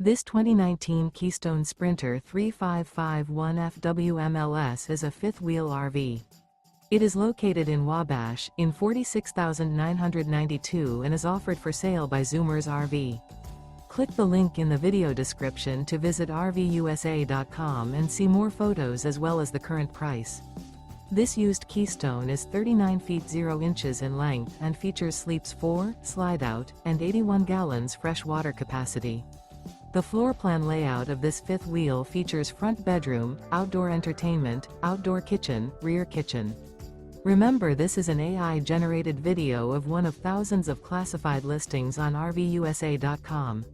This 2019 Keystone Sprinter 3551 FWMLS is a fifth-wheel RV. It is located in Wabash, in 46,992 and is offered for sale by Zoomers RV. Click the link in the video description to visit RVUSA.com and see more photos as well as the current price. This used Keystone is 39 feet 0 inches in length and features sleeps 4, Slideout, and 81 gallons fresh water capacity. The floor plan layout of this fifth wheel features front bedroom, outdoor entertainment, outdoor kitchen, rear kitchen. Remember, this is an AI-generated video of one of thousands of classified listings on RVUSA.com.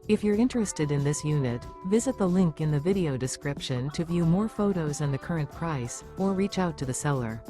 If you're interested in this unit, visit the link in the video description to view more photos and the current price, or reach out to the seller.